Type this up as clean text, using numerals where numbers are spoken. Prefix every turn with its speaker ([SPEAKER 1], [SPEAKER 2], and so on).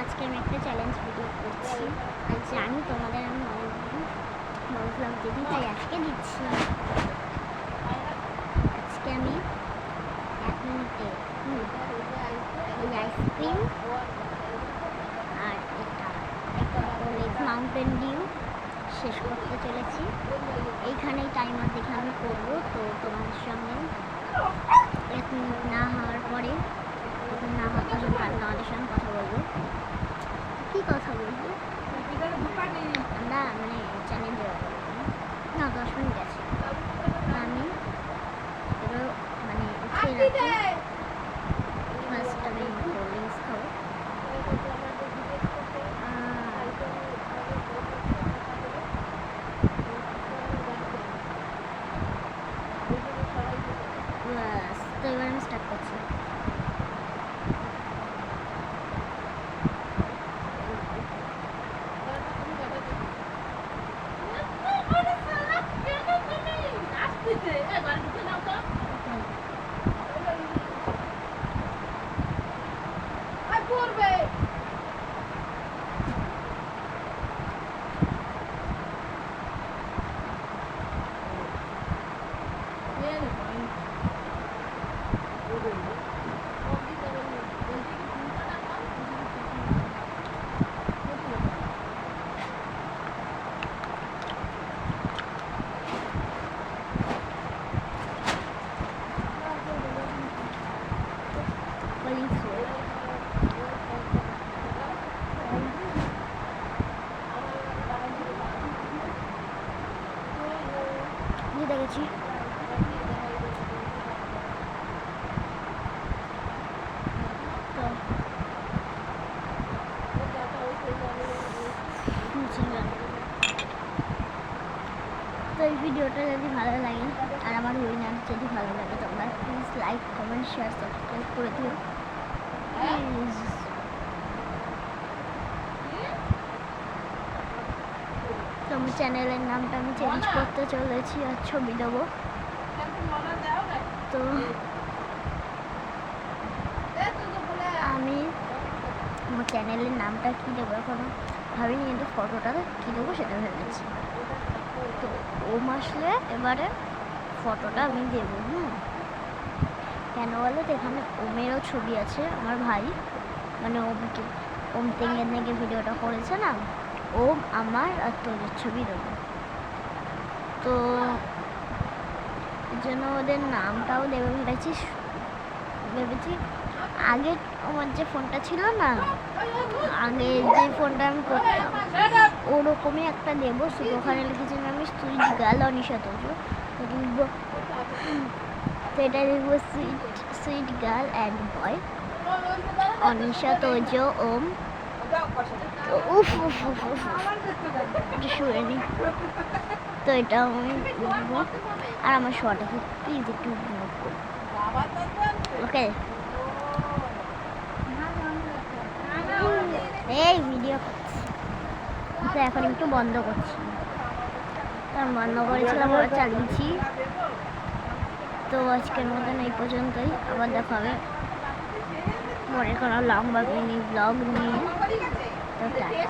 [SPEAKER 1] আজকে আমি একটা চ্যালেঞ্জ ভিডিও করছি। আর জানি তোমাদের আমি বড় ব্লগ দিই, তাই আজকে দিচ্ছি। আজকে আমি 1 মিনিটে এই আইসক্রিম আর এটা মাউন্টেন ডিউ শেষ করতে চলেছি। এইখানেই টাইমার দেখে আমি করবো। তো তোমাদের সঙ্গে 1 মিনিট না হওয়ার পরে না হওয়া পর্যন্ত আমি তোমাদের সঙ্গে কথা বলবো। কি কথা বলবো? আমরা মানে চ্যানেল না 10 মিনিট আছে। আমি এবার মানে উঠে রাখি। ফার্স্ট আমি কোল্ড ড্রিঙ্কস খাবো। তো এবার আমি স্টার্ট করছি। দেখেছি তো এই ভিডিওটা যদি ভালো লাগে আর আমার উইনার যদি ভালো লাগে তোমরা please like comment share subscribe করে দিও প্লিজ। তোমার চ্যানেলের নামটা আমি চেঞ্জ করতে চলেছি আর ছবি দেবো। তো আমি আমার চ্যানেলের নামটা কী দেবো এখনো ভাবিনি, কিন্তু ফটোটা কী দেবো সেটা ভেবেছি। তো ওম আসলে এবারে ফটোটা আমি দেবো। কেন বলো তো, এখানে ওমেরও ছবি আছে, আমার ভাই মানে ওমকে ওম তেঙ্গে নেগে ভিডিওটা করেছে না, ওম আমার আর তোর ছবি দেবো। তো এর জন্য ওদের নামটাও দেবে ভেবেছি। আগে আমার যে ফোনটা ছিল না, আগে যে ফোনটা আমি করতাম ওরকমই একটা দেবো। শুধু ওখানে লিখেছিলাম আমি সুইট গার্ল অনিশা তোজো, তো লিখবো তো এটা লিখবো সুইট গার্ল অ্যান্ড বয় অনিশা তোজো ওম। উফ উফ উফ উফ শুয়ে নি। তো এটা আমি লিখবো আর আমার শোয়াটাকে প্লিজ একটু ইগনোর করো, ওকে? এই ভিডিও করছি তো এখন একটু বন্ধ করছি, কারণ বন্ধ করেছিলাম আবার চালিয়েছি। তো আজকের মতন এই পর্যন্তই, আবার দেখা হবে পরে কোনো লম্বা মিনি ব্লগ নিয়ে। তো টাটা।